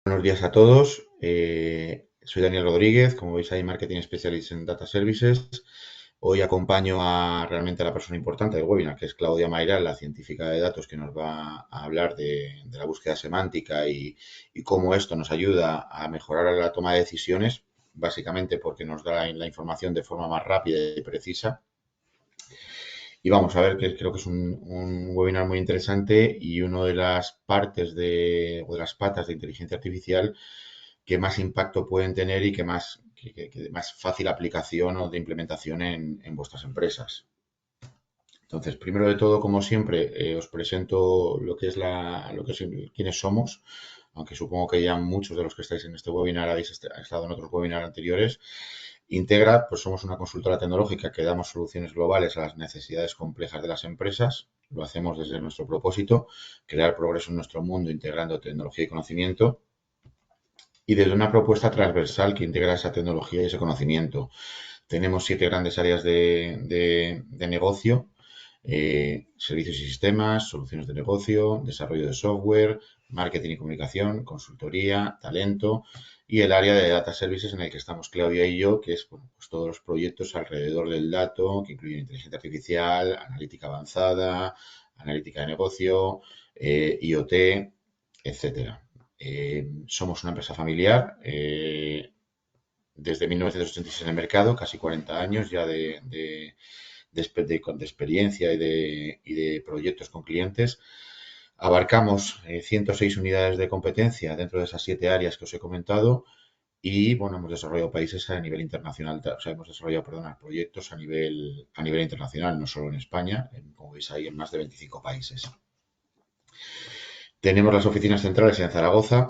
Buenos días a todos. Soy Daniel Rodríguez, como veis ahí, Marketing Specialist en Data Services. Hoy acompaño realmente a la persona importante del webinar, que es Claudia Mayral, la científica de datos, que nos va a hablar de la búsqueda semántica y cómo esto nos ayuda a mejorar la toma de decisiones, básicamente porque nos da la información de forma más rápida y precisa. Y vamos a ver, que creo que es un webinar muy interesante y una de las partes o de las patas de inteligencia artificial que más impacto pueden tener y que más fácil aplicación o de implementación en vuestras empresas. Entonces, primero de todo, como siempre, os presento quiénes somos, aunque supongo que ya muchos de los que estáis en este webinar habéis estado en otros webinars anteriores. Integra, pues somos una consultora tecnológica que damos soluciones globales a las necesidades complejas de las empresas. Lo hacemos desde nuestro propósito, crear progreso en nuestro mundo integrando tecnología y conocimiento, y desde una propuesta transversal que integra esa tecnología y ese conocimiento. Tenemos 7 grandes áreas de negocio: servicios y sistemas, soluciones de negocio, desarrollo de software, marketing y comunicación, consultoría, talento, y el área de data services en el que estamos Claudia y yo, que es, bueno, pues todos los proyectos alrededor del dato, que incluyen inteligencia artificial, analítica avanzada, analítica de negocio, IoT, etcétera. Somos una empresa familiar, desde 1986 en el mercado, casi 40 años ya de experiencia y de proyectos con clientes. Abarcamos 106 unidades de competencia dentro de esas 7 áreas que os he comentado y, bueno, hemos desarrollado países a nivel internacional, o sea, hemos desarrollado, perdón, proyectos a nivel internacional, no solo en España, como veis ahí, en más de 25 países. Tenemos las oficinas centrales en Zaragoza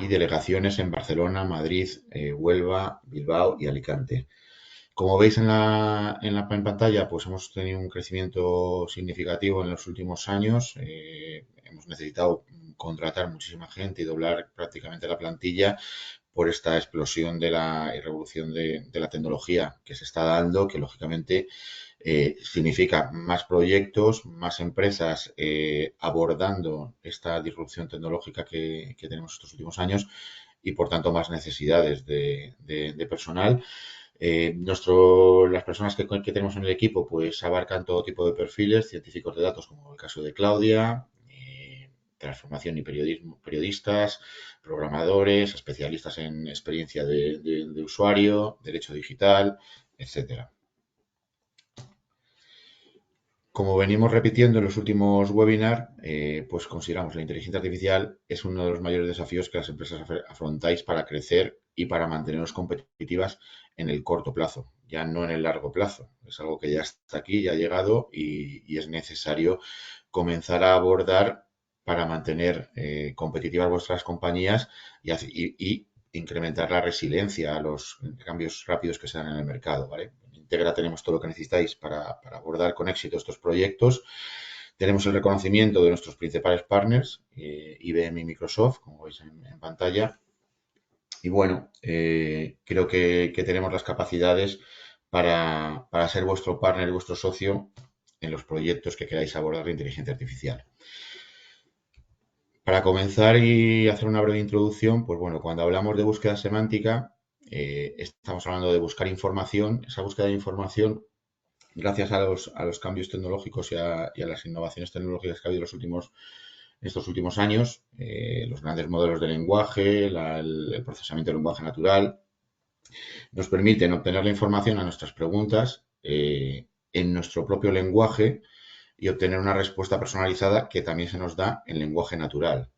y delegaciones en Barcelona, Madrid, Huelva, Bilbao y Alicante. Como veis en pantalla, pues hemos tenido un crecimiento significativo en los últimos años. Hemos necesitado contratar muchísima gente y doblar prácticamente la plantilla por esta explosión de la y revolución de la tecnología que se está dando, que lógicamente significa más proyectos, más empresas abordando esta disrupción tecnológica que tenemos estos últimos años y, por tanto, más necesidades de personal. Las personas que tenemos en el equipo pues abarcan todo tipo de perfiles, científicos de datos, como el caso de Claudia, transformación y periodismo, periodistas, programadores, especialistas en experiencia de usuario, derecho digital, etcétera. Como venimos repitiendo en los últimos webinars, pues consideramos la inteligencia artificial es uno de los mayores desafíos que las empresas afrontáis para crecer y para mantenernos competitivas en el corto plazo, ya no en el largo plazo. Es algo que ya está aquí, ya ha llegado y es necesario comenzar a abordar para mantener competitivas vuestras compañías y incrementar la resiliencia a los cambios rápidos que se dan en el mercado, ¿vale? Integra tenemos todo lo que necesitáis para abordar con éxito estos proyectos. Tenemos el reconocimiento de nuestros principales partners, IBM y Microsoft, como veis en pantalla. Y bueno, creo que tenemos las capacidades para ser vuestro partner y vuestro socio en los proyectos que queráis abordar de inteligencia artificial. Para comenzar y hacer una breve introducción, pues bueno, cuando hablamos de búsqueda semántica, estamos hablando de buscar información. Esa búsqueda de información, gracias a los cambios tecnológicos y a las innovaciones tecnológicas que ha habido estos últimos años, los grandes modelos de lenguaje, el procesamiento del lenguaje natural, nos permiten obtener la información a nuestras preguntas en nuestro propio lenguaje y obtener una respuesta personalizada que también se nos da en lenguaje natural.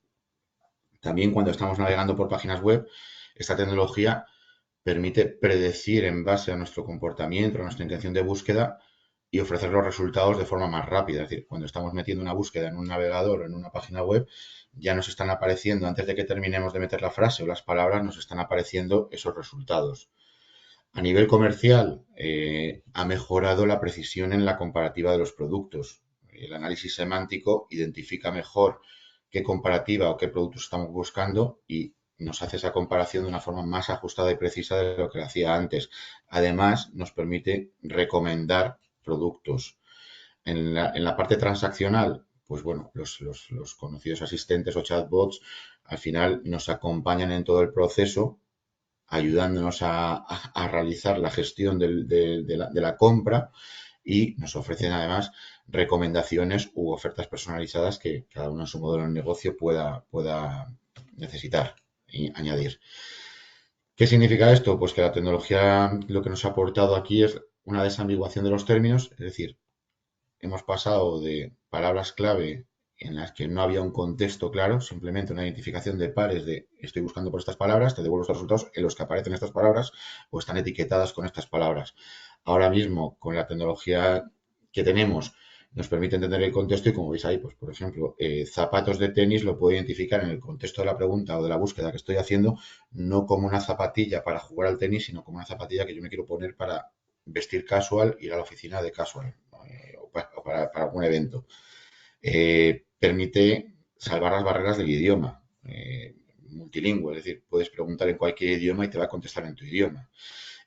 También, cuando estamos navegando por páginas web, esta tecnología permite predecir en base a nuestro comportamiento, a nuestra intención de búsqueda, y ofrecer los resultados de forma más rápida. Es decir, cuando estamos metiendo una búsqueda en un navegador o en una página web, ya nos están apareciendo, antes de que terminemos de meter la frase o las palabras, nos están apareciendo esos resultados. A nivel comercial, ha mejorado la precisión en la comparativa de los productos. El análisis semántico identifica mejor qué comparativa o qué productos estamos buscando y nos hace esa comparación de una forma más ajustada y precisa de lo que lo hacía antes. Además, nos permite recomendar productos. En la parte transaccional, pues bueno, los conocidos asistentes o chatbots al final nos acompañan en todo el proceso, ayudándonos a realizar la gestión de la compra y nos ofrecen además recomendaciones u ofertas personalizadas que cada uno en su modelo de negocio pueda necesitar y añadir. ¿Qué significa esto? Pues que la tecnología lo que nos ha aportado aquí es una desambiguación de los términos, es decir, hemos pasado de palabras clave en las que no había un contexto claro, simplemente una identificación de pares de estoy buscando por estas palabras, te devuelvo estos resultados en los que aparecen estas palabras o están etiquetadas con estas palabras. Ahora mismo, con la tecnología que tenemos, nos permite entender el contexto y como veis ahí, pues por ejemplo, zapatos de tenis lo puedo identificar en el contexto de la pregunta o de la búsqueda que estoy haciendo, no como una zapatilla para jugar al tenis, sino como una zapatilla que yo me quiero poner para vestir casual, ir a la oficina de casual o para algún evento. Permite salvar las barreras del idioma. Multilingüe, es decir, puedes preguntar en cualquier idioma y te va a contestar en tu idioma.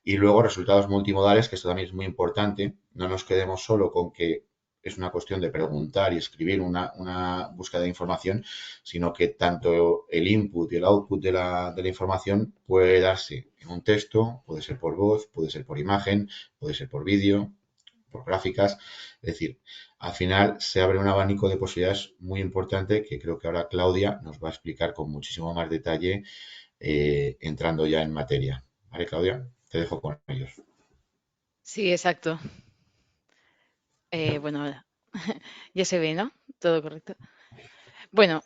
Y luego resultados multimodales, que esto también es muy importante. No nos quedemos solo con que es una cuestión de preguntar y escribir una búsqueda de información, sino que tanto el input y el output de la información puede darse en un texto, puede ser por voz, puede ser por imagen, puede ser por vídeo, por gráficas. Es decir, al final se abre un abanico de posibilidades muy importante que creo que ahora Claudia nos va a explicar con muchísimo más detalle entrando ya en materia. ¿Vale, Claudia? Te dejo con ellos. Sí, exacto. Bueno, ya se ve, ¿no? Todo correcto. Bueno,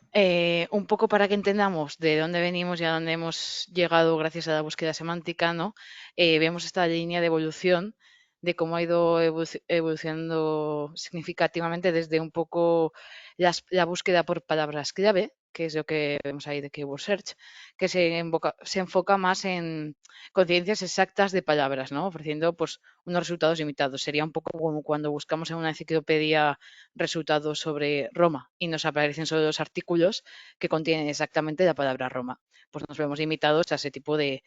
un poco para que entendamos de dónde venimos y a dónde hemos llegado gracias a la búsqueda semántica, ¿no? Vemos esta línea de evolución de cómo ha ido evolucionando significativamente desde un poco la búsqueda por palabras clave, que es lo que vemos ahí de Keyword Search, que se enfoca más en conciencias exactas de palabras, ¿no? Ofreciendo pues unos resultados limitados. Sería un poco como cuando buscamos en una enciclopedia resultados sobre Roma y nos aparecen solo los artículos que contienen exactamente la palabra Roma. Pues nos vemos limitados a ese tipo de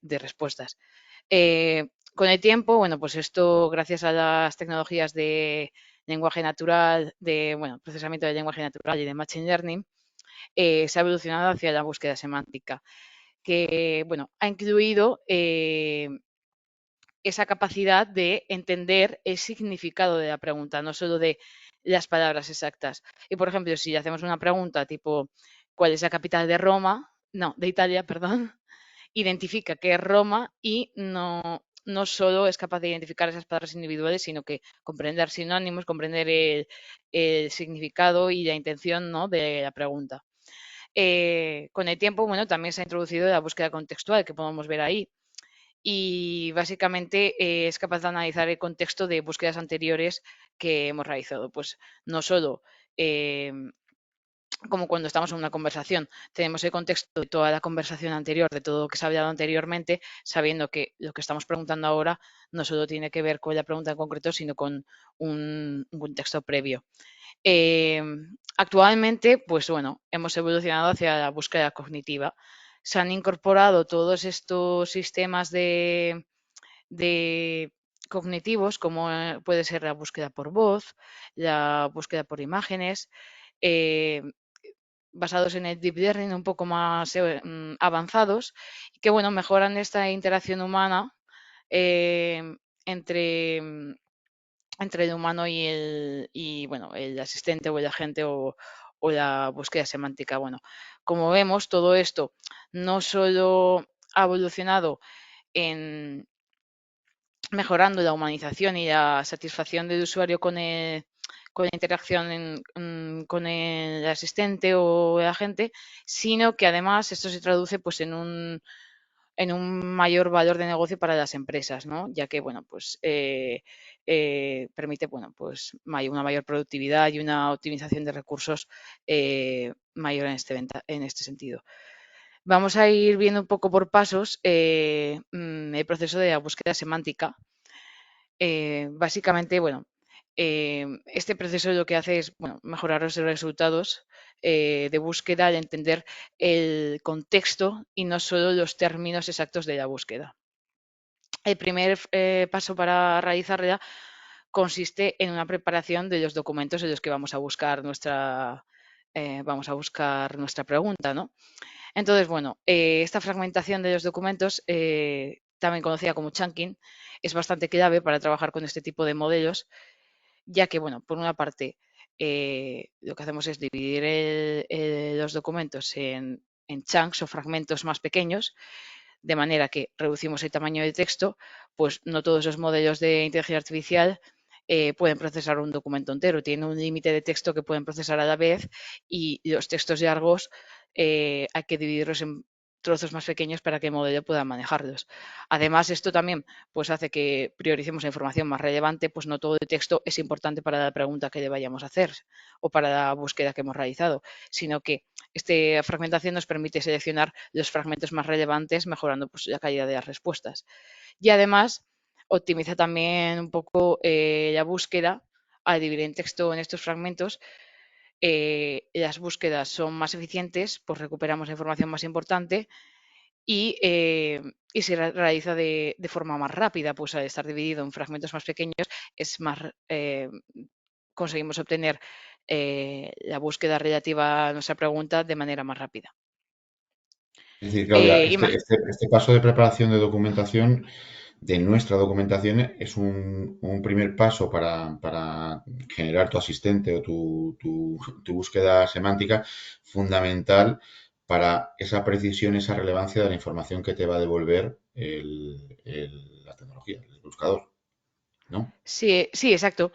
respuestas. Con el tiempo, bueno, pues esto gracias a las tecnologías de lenguaje natural, de bueno, procesamiento de lenguaje natural y de machine learning, se ha evolucionado hacia la búsqueda semántica, que bueno, ha incluido esa capacidad de entender el significado de la pregunta, no solo de las palabras exactas. Y, por ejemplo, si hacemos una pregunta tipo, ¿cuál es la capital de Roma? No, de Italia, perdón. Identifica que es Roma y no solo es capaz de identificar esas palabras individuales, sino que comprender sinónimos, comprender el significado y la intención, ¿no?, de la pregunta. Con el tiempo, bueno, también se ha introducido la búsqueda contextual, que podemos ver ahí, y básicamente es capaz de analizar el contexto de búsquedas anteriores que hemos realizado. Pues no solo como cuando estamos en una conversación, tenemos el contexto de toda la conversación anterior, de todo lo que se ha hablado anteriormente, sabiendo que lo que estamos preguntando ahora no solo tiene que ver con la pregunta en concreto, sino con un contexto previo. Eh, Actualmente, pues bueno, hemos evolucionado hacia la búsqueda cognitiva. Se han incorporado todos estos sistemas de cognitivos, como puede ser la búsqueda por voz, la búsqueda por imágenes, eh, basados en el deep learning un poco más avanzados, y que bueno, mejoran esta interacción humana eh, entre, entre el humano y bueno, el asistente o el agente o la búsqueda semántica. Bueno, como vemos, todo esto no solo ha evolucionado en mejorando la humanización y la satisfacción del usuario con la interacción con el asistente o el agente, sino que además esto se traduce pues en un mayor valor de negocio para las empresas, ¿no? Ya que bueno, pues permite bueno, pues una mayor productividad y una optimización de recursos mayor en este sentido. Vamos a ir viendo un poco por pasos el proceso de la búsqueda semántica. Básicamente, bueno, este proceso lo que hace es bueno, mejorar los resultados de búsqueda al entender el contexto y no solo los términos exactos de la búsqueda. El primer paso para realizarla consiste en una preparación de los documentos en los que vamos a buscar vamos a buscar nuestra pregunta, ¿no? Entonces, bueno, esta fragmentación de los documentos, también conocida como chunking, es bastante clave para trabajar con este tipo de modelos, ya que, bueno, por una parte, lo que hacemos es dividir los documentos en chunks o fragmentos más pequeños, de manera que reducimos el tamaño del texto, pues no todos los modelos de inteligencia artificial pueden procesar un documento entero, tienen un límite de texto que pueden procesar a la vez y los textos largos hay que dividirlos en trozos más pequeños para que el modelo pueda manejarlos. Además, esto también pues, hace que prioricemos la información más relevante, pues no todo el texto es importante para la pregunta que le vayamos a hacer o para la búsqueda que hemos realizado, sino que esta fragmentación nos permite seleccionar los fragmentos más relevantes, mejorando pues, la calidad de las respuestas. Y además, optimiza también un poco la búsqueda al dividir el texto en estos fragmentos. Las búsquedas son más eficientes, pues recuperamos la información más importante y se realiza de forma más rápida, pues al estar dividido en fragmentos más pequeños es más, conseguimos obtener la búsqueda relativa a nuestra pregunta de manera más rápida. Es decir, Claudia, Ima- este paso de preparación de documentación, de nuestra documentación, es un primer paso para generar tu asistente o tu búsqueda semántica fundamental para esa precisión, esa relevancia de la información que te va a devolver la tecnología, el buscador, ¿no? Sí, sí, exacto.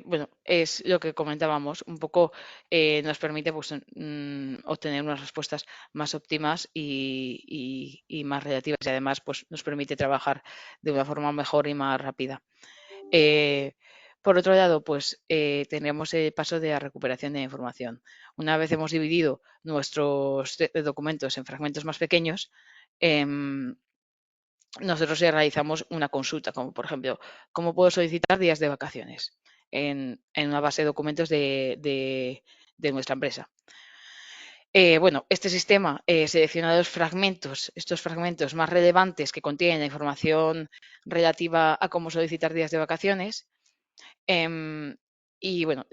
Bueno, es lo que comentábamos, un poco nos permite pues, obtener unas respuestas más óptimas y más relativas y además pues, nos permite trabajar de una forma mejor y más rápida. Eh, por otro lado, pues tenemos el paso de la recuperación de la información. Una vez hemos dividido nuestros documentos en fragmentos más pequeños, em, nosotros ya realizamos una consulta, como por ejemplo, ¿cómo puedo solicitar días de vacaciones en una base de documentos de nuestra empresa? Bueno, este sistema selecciona los fragmentos, estos fragmentos más relevantes que contienen la información relativa a cómo solicitar días de vacaciones. em, y bueno,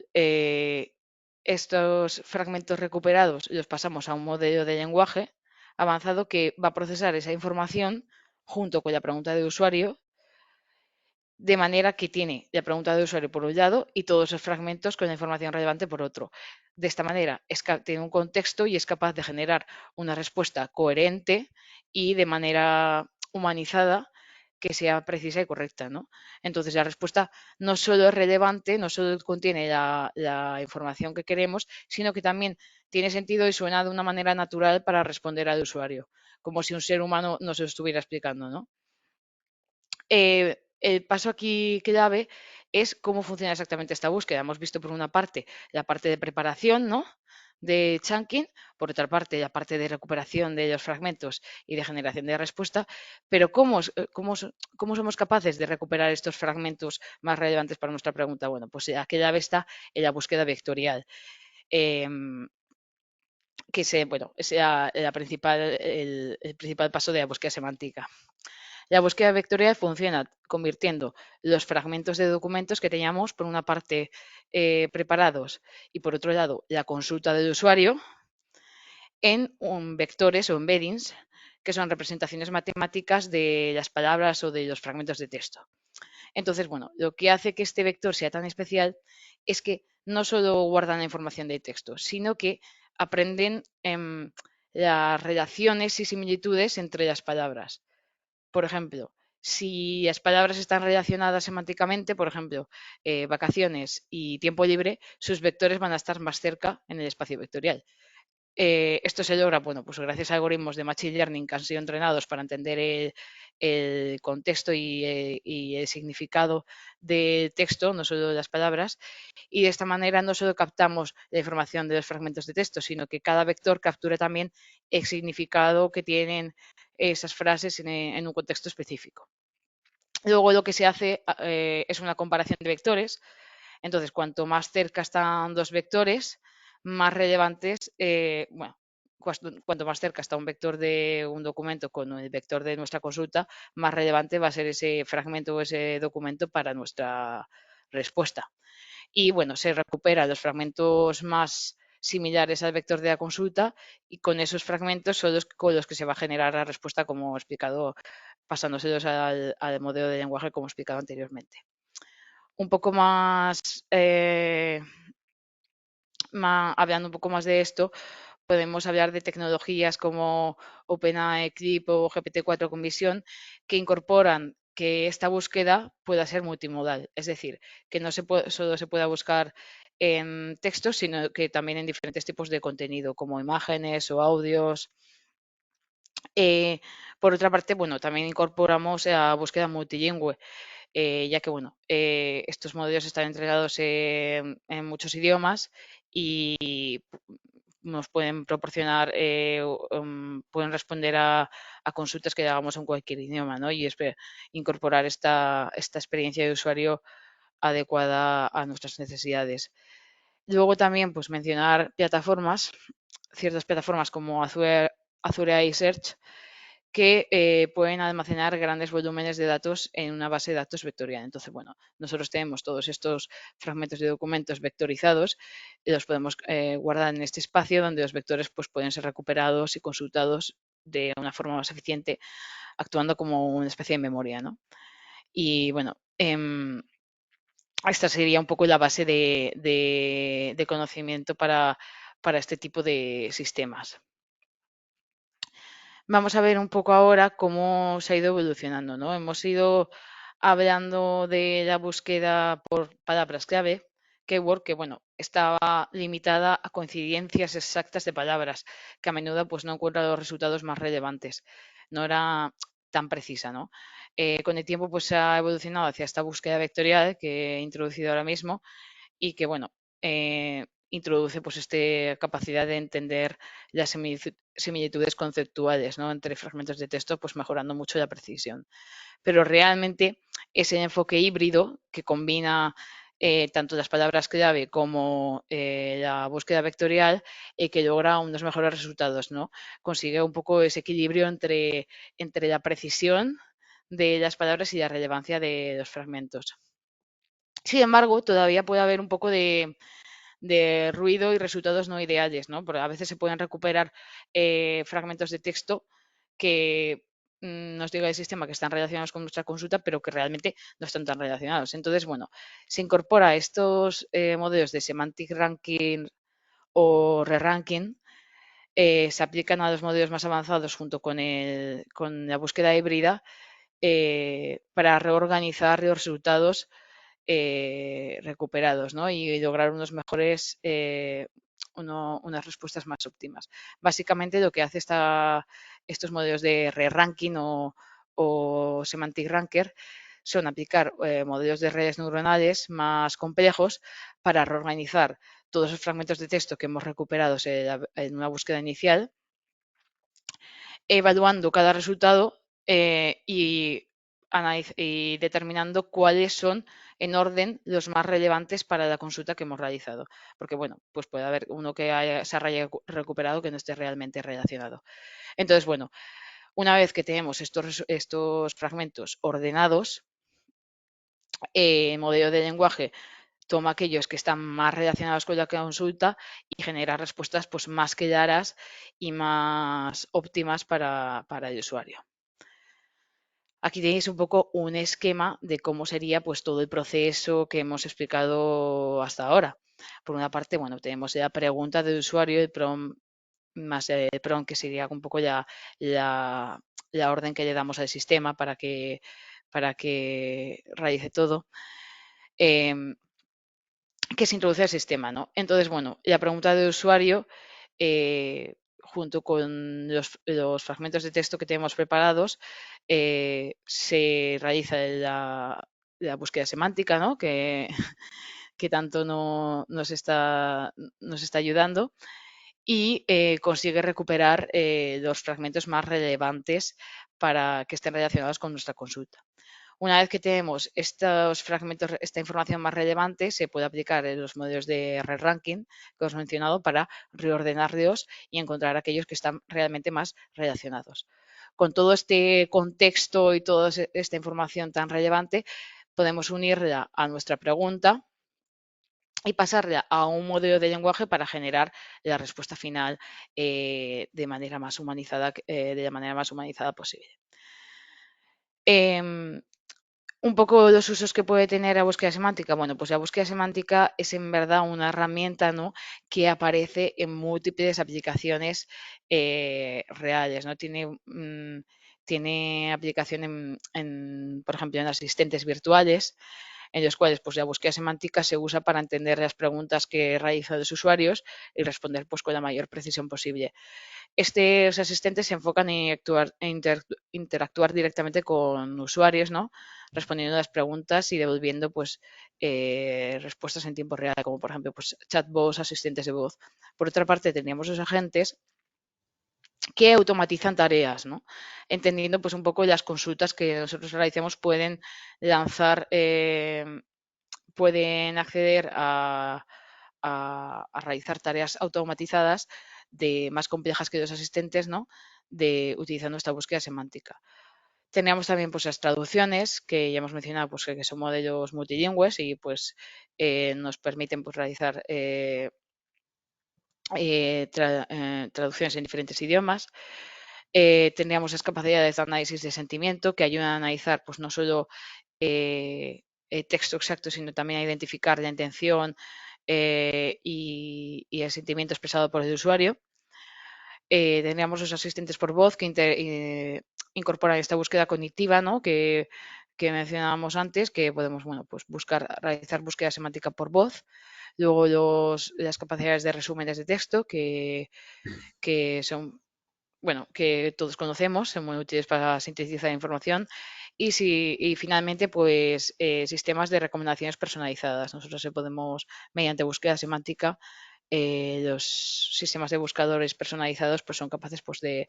estos fragmentos recuperados los pasamos a un modelo de lenguaje avanzado que va a procesar esa información junto con la pregunta de usuario, de manera que tiene la pregunta de usuario por un lado y todos esos fragmentos con la información relevante por otro. De esta manera tiene un contexto y es capaz de generar una respuesta coherente y de manera humanizada que sea precisa y correcta, ¿no? Entonces la respuesta no solo es relevante, no solo contiene la información que queremos, sino que también tiene sentido y suena de una manera natural para responder al usuario, como si un ser humano nos lo estuviera explicando, ¿no? El paso aquí clave es cómo funciona exactamente esta búsqueda. Hemos visto por una parte la parte de preparación, ¿no? De chunking, por otra parte la parte de recuperación de los fragmentos y de generación de respuesta, pero ¿cómo somos capaces de recuperar estos fragmentos más relevantes para nuestra pregunta? Bueno, pues la clave está en la búsqueda vectorial, em, que es el principal paso de la búsqueda semántica. La búsqueda vectorial funciona convirtiendo los fragmentos de documentos que teníamos, por una parte, preparados y por otro lado, la consulta del usuario, en vectores o embeddings, que son representaciones matemáticas de las palabras o de los fragmentos de texto. Entonces, bueno, lo que hace que este vector sea tan especial es que no solo guardan la información del texto, sino que aprenden las relaciones y similitudes entre las palabras. Por ejemplo, si las palabras están relacionadas semánticamente, por ejemplo, vacaciones y tiempo libre, sus vectores van a estar más cerca en el espacio vectorial. Esto se logra, bueno, pues gracias a algoritmos de Machine Learning que han sido entrenados para entender el contexto y el significado del texto, no solo de las palabras, y de esta manera no solo captamos la información de los fragmentos de texto, sino que cada vector captura también el significado que tienen esas frases en un contexto específico. Luego lo que se hace es una comparación de vectores. Entonces, cuanto más cerca están dos vectores, más relevantes, bueno, cuanto más cerca está un vector de un documento con el vector de nuestra consulta, más relevante va a ser ese fragmento o ese documento para nuestra respuesta. Y bueno, se recuperan los fragmentos más similares al vector de la consulta y con esos fragmentos son los con los que se va a generar la respuesta, como he explicado, pasándoselos al modelo de lenguaje como he explicado anteriormente. Un poco más, hablando un poco más de esto, podemos hablar de tecnologías como OpenAI, Eclipse o GPT-4 con visión que incorporan que esta búsqueda pueda ser multimodal, es decir, que no solo se pueda buscar en textos, sino que también en diferentes tipos de contenido, como imágenes o audios. Eh, por otra parte, bueno, también incorporamos a búsqueda multilingüe, ya que bueno, estos modelos están entrenados en muchos idiomas y nos pueden proporcionar, pueden responder a consultas que hagamos en cualquier idioma, ¿no? Y incorporar esta experiencia de usuario adecuada a nuestras necesidades. Luego también, pues mencionar plataformas, ciertas plataformas como Azure AI Search, que pueden almacenar grandes volúmenes de datos en una base de datos vectorial. Entonces, bueno, nosotros tenemos todos estos fragmentos de documentos vectorizados y los podemos guardar en este espacio donde los vectores pues, pueden ser recuperados y consultados de una forma más eficiente, actuando como una especie de memoria, ¿no? Y bueno, esta sería un poco la base de conocimiento para este tipo de sistemas. Vamos a ver un poco ahora cómo se ha ido evolucionando, ¿no? Hemos ido hablando de la búsqueda por palabras clave, keyword, que bueno, estaba limitada a coincidencias exactas de palabras, que a menudo pues no encuentra los resultados más relevantes. No era tan precisa, ¿no? Con el tiempo pues se ha evolucionado hacia esta búsqueda vectorial que he introducido ahora mismo y que bueno, introduce pues esta capacidad de entender las similitudes conceptuales, ¿no? Entre fragmentos de texto, pues mejorando mucho la precisión. Pero realmente ese enfoque híbrido que combina tanto las palabras clave como la búsqueda vectorial que logra unos mejores resultados, ¿no? Consigue un poco ese equilibrio entre la precisión de las palabras y la relevancia de los fragmentos. Sin embargo, todavía puede haber un poco de ruido y resultados no ideales, ¿no? Porque a veces se pueden recuperar fragmentos de texto que nos diga el sistema que están relacionados con nuestra consulta, pero que realmente no están tan relacionados. Entonces, bueno, se incorpora estos modelos de semantic ranking o re-ranking, se aplican a los modelos más avanzados junto con la búsqueda híbrida para reorganizar los resultados recuperados, ¿no? Y lograr unos mejores, unas respuestas más óptimas. Básicamente lo que hace estos modelos de re-ranking o semantic ranker son aplicar modelos de redes neuronales más complejos para reorganizar todos los fragmentos de texto que hemos recuperado en una búsqueda inicial, evaluando cada resultado y determinando cuáles son en orden los más relevantes para la consulta que hemos realizado. Porque, bueno, pues puede haber uno que se haya recuperado que no esté realmente relacionado. Entonces, bueno, una vez que tenemos estos fragmentos ordenados, el modelo de lenguaje toma aquellos que están más relacionados con la consulta y genera respuestas pues, más claras y más óptimas para el usuario. Aquí tenéis un poco un esquema de cómo sería pues todo el proceso que hemos explicado hasta ahora. Por una parte, bueno, tenemos la pregunta del usuario, el prompt más el prompt, que sería un poco la orden que le damos al sistema para que realice todo, que se introduce al sistema, ¿no? Entonces, bueno, la pregunta del usuario, junto con los fragmentos de texto que tenemos preparados, se realiza la búsqueda semántica, ¿no? Que tanto nos está ayudando y consigue recuperar los fragmentos más relevantes para que estén relacionados con nuestra consulta. Una vez que tenemos estos fragmentos, esta información más relevante, se puede aplicar en los modelos de re-ranking que os he mencionado para reordenarlos y encontrar aquellos que están realmente más relacionados. Con todo este contexto y toda esta información tan relevante, podemos unirla a nuestra pregunta y pasarla a un modelo de lenguaje para generar la respuesta final de la manera más humanizada posible. Em, un poco los usos que puede tener la búsqueda semántica. Bueno, pues la búsqueda semántica es en verdad una herramienta, ¿no?, que aparece en múltiples aplicaciones reales, ¿no? Tiene aplicación por ejemplo, en asistentes virtuales, en los cuales pues, la búsqueda semántica se usa para entender las preguntas que realizan los usuarios y responder pues, con la mayor precisión posible. Estos asistentes se enfocan en interactuar directamente con usuarios, ¿no?, respondiendo a las preguntas y devolviendo pues, respuestas en tiempo real, como por ejemplo pues, chatbots, asistentes de voz. Por otra parte, teníamos los agentes que automatizan tareas, ¿no?, entendiendo pues, un poco las consultas que nosotros realicemos pueden acceder a realizar tareas automatizadas más complejas que los asistentes, ¿no?, utilizando esta búsqueda semántica. Teníamos también pues, las traducciones, que ya hemos mencionado, pues, que son modelos multilingües y pues, nos permiten pues, realizar traducciones en diferentes idiomas. Tendríamos las capacidades de análisis de sentimiento, que ayudan a analizar pues, no solo texto exacto, sino también a identificar la intención y el sentimiento expresado por el usuario. Tendríamos los asistentes por voz que incorporan esta búsqueda cognitiva, ¿no?, que mencionábamos antes, que podemos pues realizar búsqueda semántica por voz. Luego las capacidades de resúmenes de texto, que son, bueno, que todos conocemos, son muy útiles para sintetizar información. Y finalmente, pues sistemas de recomendaciones personalizadas. Nosotros podemos, mediante búsqueda semántica, los sistemas de buscadores personalizados pues son capaces pues, de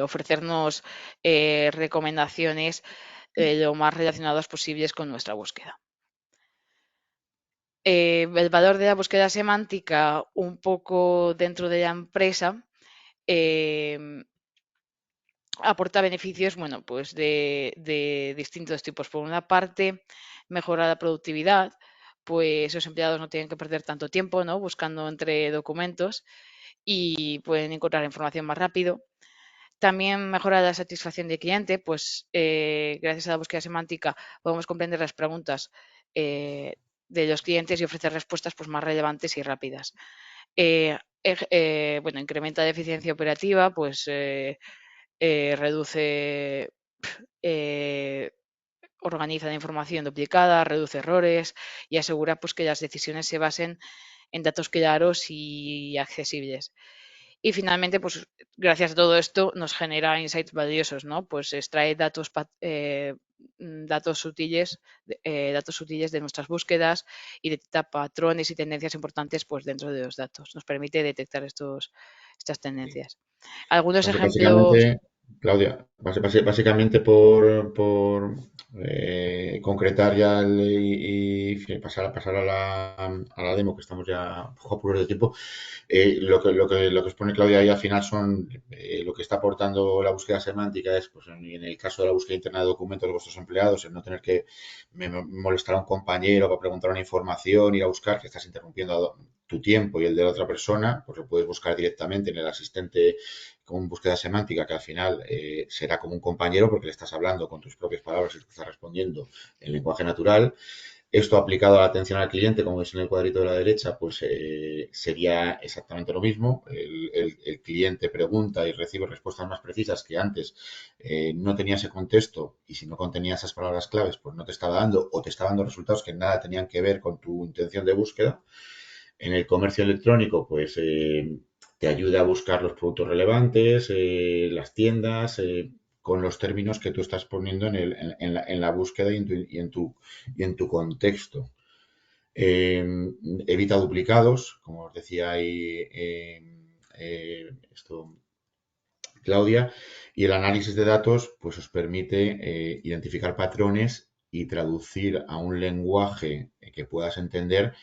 ofrecernos recomendaciones lo más relacionadas posibles con nuestra búsqueda. El valor de la búsqueda semántica un poco dentro de la empresa aporta beneficios, bueno, pues de distintos tipos. Por una parte, mejora la productividad, pues los empleados no tienen que perder tanto tiempo, ¿no?, buscando entre documentos y pueden encontrar información más rápido. También mejora la satisfacción del cliente, pues gracias a la búsqueda semántica podemos comprender las preguntas de los clientes y ofrecer respuestas pues, más relevantes y rápidas. Bueno, incrementa la eficiencia operativa, pues reduce, eh, organiza la información duplicada, reduce errores y asegura pues, que las decisiones se basen en datos claros y accesibles. Y finalmente, pues gracias a todo esto nos genera insights valiosos, ¿no? Pues extrae datos sutiles de nuestras búsquedas y detecta patrones y tendencias importantes pues dentro de los datos. Nos permite detectar estas Sí. tendencias. Algunos ejemplos. Básicamente, Claudia, básicamente por concretar ya y pasar a la demo, que estamos ya un poco apuros de tiempo. Lo que expone Claudia ahí al final son lo que está aportando la búsqueda semántica es, pues en el caso de la búsqueda interna de documentos de vuestros empleados, el no tener que molestar a un compañero para preguntar una información, ir a buscar, que estás interrumpiendo tu tiempo y el de la otra persona, pues lo puedes buscar directamente en el asistente con búsqueda semántica, que al final será como un compañero porque le estás hablando con tus propias palabras y te estás respondiendo en lenguaje natural. Esto aplicado a la atención al cliente, como es en el cuadrito de la derecha, pues sería exactamente lo mismo. El cliente pregunta y recibe respuestas más precisas que antes no tenía ese contexto y si no contenía esas palabras claves, pues no te estaba dando o te estaba dando resultados que nada tenían que ver con tu intención de búsqueda. En el comercio electrónico, pues te ayuda a buscar los productos relevantes, las tiendas, con los términos que tú estás poniendo en la búsqueda y en tu contexto. Evita duplicados, como os decía ahí esto, Claudia, y el análisis de datos pues os permite identificar patrones y traducir a un lenguaje que puedas entender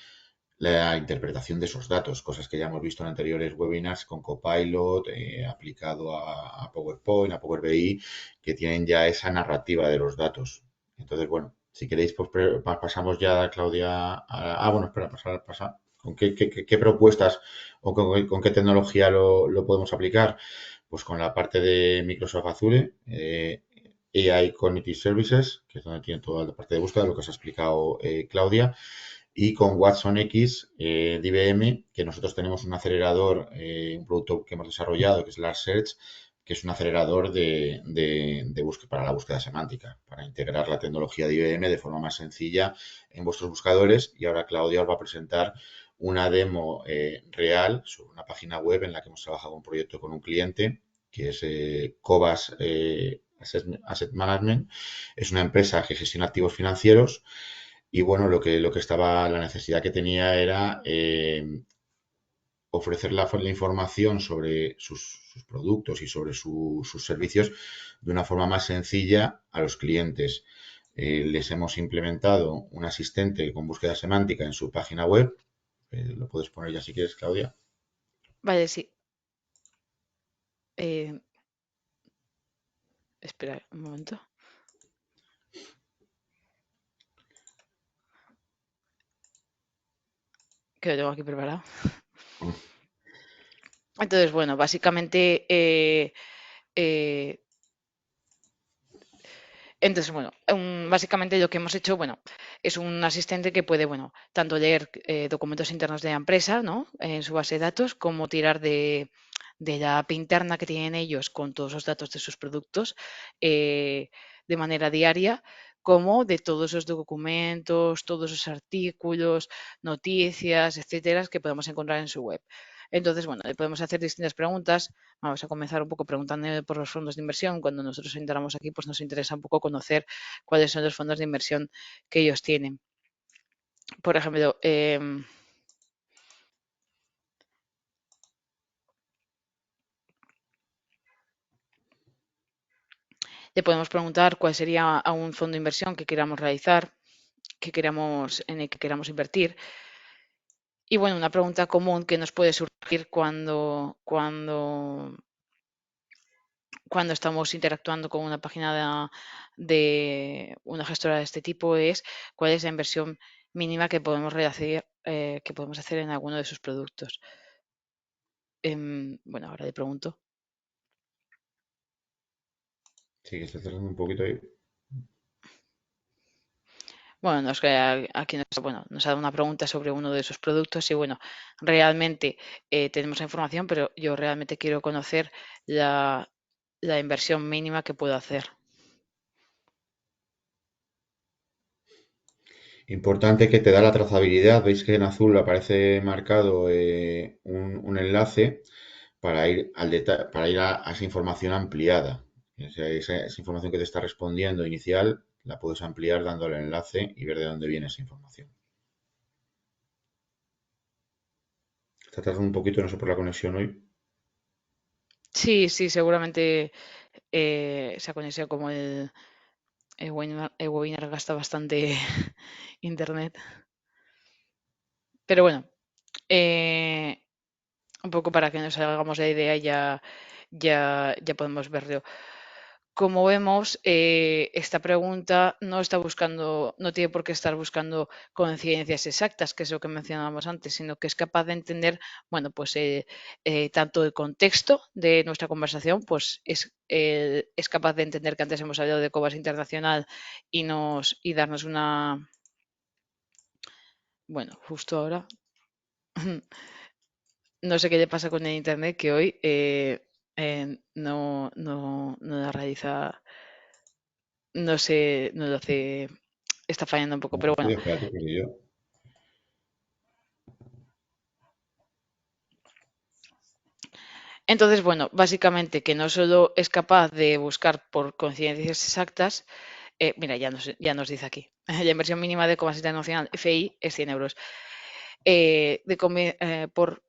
la interpretación de esos datos, cosas que ya hemos visto en anteriores webinars con Copilot, aplicado a PowerPoint, a Power BI, que tienen ya esa narrativa de los datos. Entonces, bueno, Si queréis, pues pasamos ya, Claudia. Bueno, espera, pasar. ¿Con qué propuestas o con qué tecnología lo podemos aplicar? Pues con la parte de Microsoft Azure, AI Cognitive Services, que es donde tiene toda la parte de búsqueda, lo que os ha explicado Claudia, y con Watson X de IBM, que nosotros tenemos un acelerador, un producto que hemos desarrollado, que es Large Search, que es un acelerador de búsqueda para la búsqueda semántica, para integrar la tecnología de IBM de forma más sencilla en vuestros buscadores. Y ahora Claudia os va a presentar una demo real sobre una página web en la que hemos trabajado un proyecto con un cliente, que es Cobas Asset Management. Es una empresa que gestiona activos financieros y bueno, lo que estaba, la necesidad que tenía era ofrecer la información sobre sus productos y sobre sus servicios de una forma más sencilla a los clientes. Les hemos implementado un asistente con búsqueda semántica en su página web. Lo puedes poner ya si quieres, Claudia. Vale, sí. Eh, espera un momento, que lo tengo aquí preparado. Entonces, bueno, básicamente, básicamente lo que hemos hecho, bueno, es un asistente que puede, bueno, tanto leer documentos internos de la empresa, ¿no? En su base de datos, como tirar de la API interna que tienen ellos con todos los datos de sus productos de manera diaria, como de todos los documentos, todos los artículos, noticias, etcétera, que podemos encontrar en su web. Entonces, bueno, le podemos hacer distintas preguntas. Vamos a comenzar un poco preguntando por los fondos de inversión. Cuando nosotros entramos aquí, pues nos interesa un poco conocer cuáles son los fondos de inversión que ellos tienen. Por ejemplo, le podemos preguntar cuál sería a un fondo de inversión que queramos realizar, en el que queramos invertir. Y bueno, una pregunta común que nos puede surgir cuando estamos interactuando con una página de una gestora de este tipo es cuál es la inversión mínima que podemos hacer en alguno de sus productos. Bueno, ahora le pregunto. Sí, que está tardando un poquito ahí. Bueno, aquí nos ha dado una pregunta sobre uno de sus productos y bueno, realmente tenemos la información, pero yo realmente quiero conocer la, la inversión mínima que puedo hacer. Importante que te da la trazabilidad. Veis que en azul aparece marcado un enlace para ir a esa información ampliada. O sea, esa información que te está respondiendo inicial la puedes ampliar dándole el enlace y ver de dónde viene esa información. Está tardando un poquito, no sé por la conexión hoy. Sí, sí, seguramente esa conexión como el webinar gasta bastante internet. Pero bueno, eh, un poco para que nos hagamos la idea, ya podemos verlo. Como vemos, esta pregunta no tiene por qué estar buscando coincidencias exactas, que es lo que mencionábamos antes, sino que es capaz de entender, bueno, pues tanto el contexto de nuestra conversación, pues es capaz de entender que antes hemos hablado de Cobas Internacional y darnos bueno, justo ahora, no sé qué le pasa con el internet que hoy no la realiza, no sé, no lo hace, está fallando un poco, pero bueno. Espérate, que yo. Entonces, bueno, básicamente que no solo es capaz de buscar por coincidencias exactas, mira, ya nos dice aquí, la inversión mínima de Comas Internacional FI es 100 euros por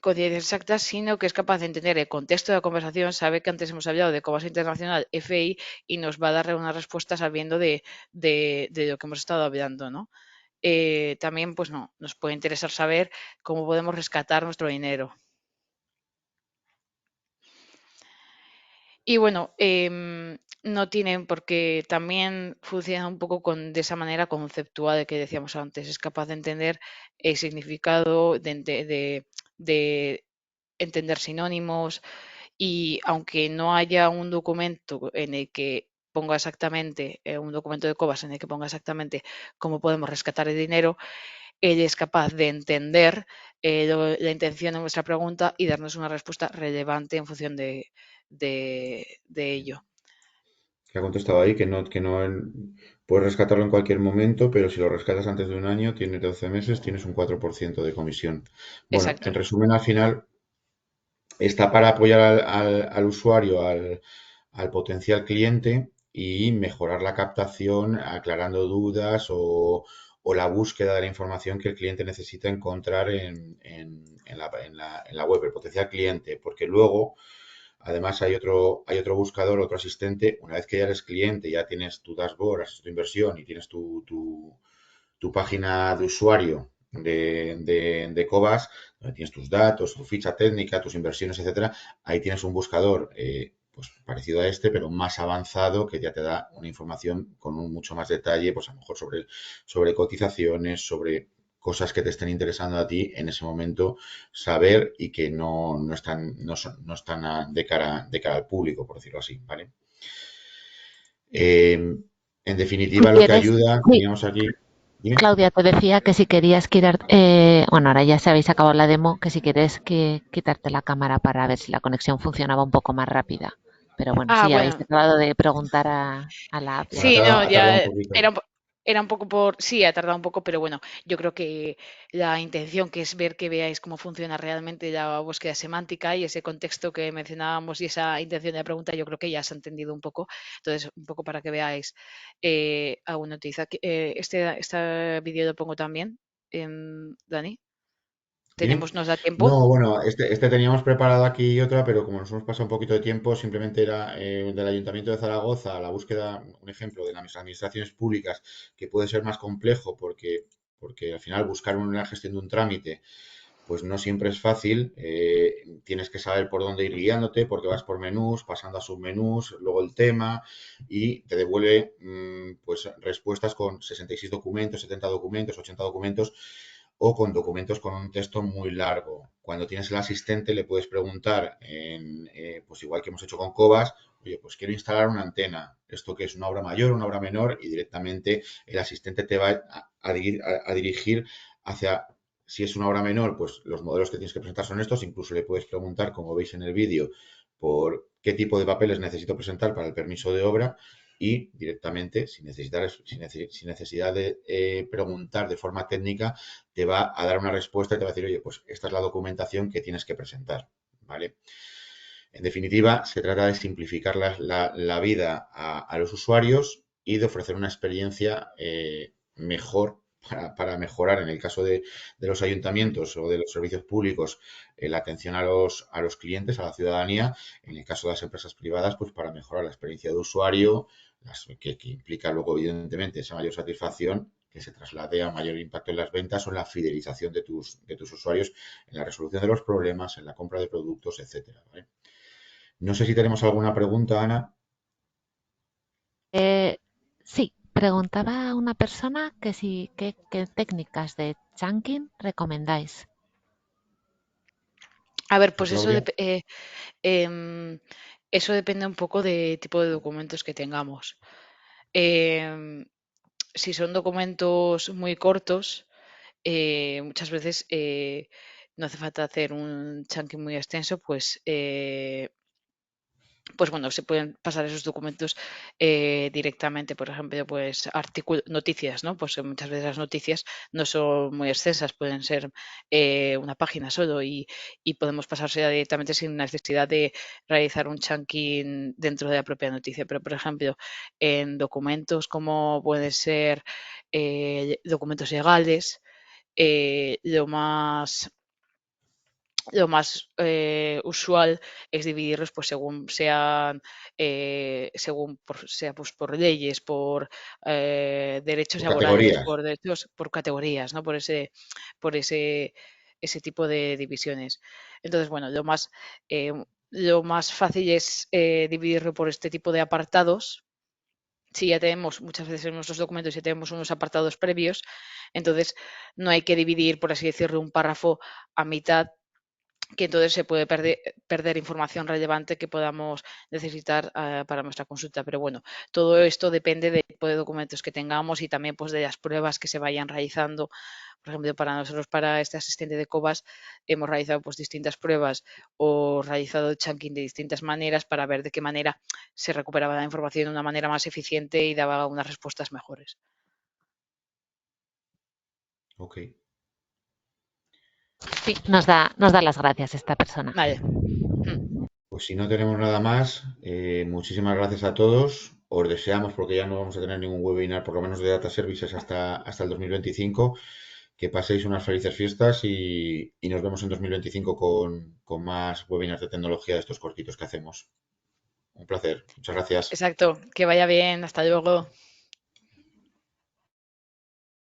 coincidencias exactas, sino que es capaz de entender el contexto de la conversación, sabe que antes hemos hablado de Comas Internacional FI y nos va a dar una respuesta sabiendo de lo que hemos estado hablando, ¿no? También, pues no, nos puede interesar saber cómo podemos rescatar nuestro dinero. Y bueno, no tienen, porque también funciona un poco de esa manera conceptual de que decíamos antes, es capaz de entender el significado, de entender sinónimos, y aunque no haya un documento en el que ponga exactamente, un documento de COBAS en el que ponga exactamente cómo podemos rescatar el dinero, él es capaz de entender la intención de nuestra pregunta y darnos una respuesta relevante en función de ello. Que ha contestado ahí puedes rescatarlo en cualquier momento, pero si lo rescatas antes de un año, tienes 12 meses, tienes un 4% de comisión. Bueno, Exacto. en resumen, al final está para apoyar al usuario, al potencial cliente y mejorar la captación, aclarando dudas o la búsqueda de la información que el cliente necesita encontrar en la web, el potencial cliente, porque luego, además, hay otro buscador, otro asistente. Una vez que ya eres cliente, ya tienes tu dashboard, has hecho tu inversión y tienes tu página de usuario de Cobas, donde tienes tus datos, tu ficha técnica, tus inversiones, etcétera. Ahí tienes un buscador pues parecido a este, pero más avanzado, que ya te da una información con mucho más detalle, pues a lo mejor sobre cotizaciones, sobre cosas que te estén interesando a ti en ese momento saber y que no están de cara al público, por decirlo así, ¿vale? En Si definitiva, lo que quieres, ayuda, sí, teníamos aquí. Dime. Claudia, te decía que si querías quitar, bueno, ahora ya se habéis acabado la demo, que si quieres quitarte la cámara para ver si la conexión funcionaba un poco más rápida. Pero bueno, Ah, sí, habéis bueno, acabado de preguntar a la app. Bueno, sí, no, ha tardado un ya poquito. era un poco por, sí, ha tardado un poco, pero bueno, yo creo que la intención que es ver que veáis cómo funciona realmente la búsqueda semántica y ese contexto que mencionábamos y esa intención de la pregunta, yo creo que ya se ha entendido un poco. Entonces, un poco para que veáis alguna utiliza. Este vídeo lo pongo también, Dani. Dime. ¿Nos da tiempo? No, bueno, este teníamos preparado aquí otra, pero como nos hemos pasado un poquito de tiempo, simplemente era del Ayuntamiento de Zaragoza, la búsqueda, un ejemplo de las administraciones públicas, que puede ser más complejo porque al final buscar una gestión de un trámite pues no siempre es fácil. Tienes que saber por dónde ir guiándote, porque vas por menús, pasando a submenús, luego el tema, y te devuelve pues respuestas con 66 documentos, 70 documentos, 80 documentos, o con documentos con un texto muy largo. Cuando tienes el asistente le puedes preguntar, pues igual que hemos hecho con Cobas, oye, pues quiero instalar una antena. ¿Esto qué es? ¿Una obra mayor, una obra menor? Y directamente el asistente te va a dirigir hacia, si es una obra menor, pues los modelos que tienes que presentar son estos. Incluso le puedes preguntar, como veis en el vídeo, por qué tipo de papeles necesito presentar para el permiso de obra y directamente, sin necesidad de preguntar de forma técnica, te va a dar una respuesta y te va a decir, oye, pues esta es la documentación que tienes que presentar, ¿vale? En definitiva, se trata de simplificar la vida a los usuarios y de ofrecer una experiencia mejor para mejorar, en el caso de los ayuntamientos o de los servicios públicos, la atención a los clientes, a la ciudadanía. En el caso de las empresas privadas, pues para mejorar la experiencia de usuario, que implica luego, evidentemente, esa mayor satisfacción que se traslade a mayor impacto en las ventas o en la fidelización de tus usuarios, en la resolución de los problemas, en la compra de productos, etcétera, ¿vale? No sé si tenemos alguna pregunta, Ana. Eh, sí, preguntaba a una persona que si, qué técnicas de chunking recomendáis. A ver, ¿A pues Claudia? em, eso depende un poco de tipo de documentos que tengamos. Em, si son documentos muy cortos, muchas veces no hace falta hacer un chunking muy extenso, pues bueno, se pueden pasar esos documentos directamente, por ejemplo, pues artículos, noticias, ¿no? Pues muchas veces las noticias no son muy extensas, pueden ser una página solo y podemos pasarse directamente sin necesidad de realizar un chunking dentro de la propia noticia. Pero, por ejemplo, en documentos como pueden ser documentos legales, eh, lo más usual es dividirlos pues según sean sea pues por leyes, por derechos Por laborales, categorías. por derechos, por categorías, ¿no? Por ese tipo de divisiones. Entonces, bueno, lo más lo más fácil es dividirlo por este tipo de apartados. Si ya tenemos muchas veces en nuestros documentos, ya tenemos unos apartados previos, entonces no hay que dividir, por así decirlo, un párrafo a mitad, que entonces se puede perder información relevante que podamos necesitar para nuestra consulta. Pero bueno, todo esto depende del tipo de documentos que tengamos y también pues de las pruebas que se vayan realizando. Por ejemplo, para nosotros, para este asistente de COBAS, hemos realizado pues distintas pruebas o realizado el chunking de distintas maneras para ver de qué manera se recuperaba la información de una manera más eficiente y daba unas respuestas mejores. Ok. Sí, nos da las gracias esta persona. Vale. Pues si no tenemos nada más, muchísimas gracias a todos. Os deseamos, porque ya no vamos a tener ningún webinar, por lo menos de Data Services hasta el 2025, que paséis unas felices fiestas y nos vemos en 2025 con más webinars de tecnología de estos cortitos que hacemos. Un placer. Muchas gracias. Exacto. Que vaya bien. Hasta luego.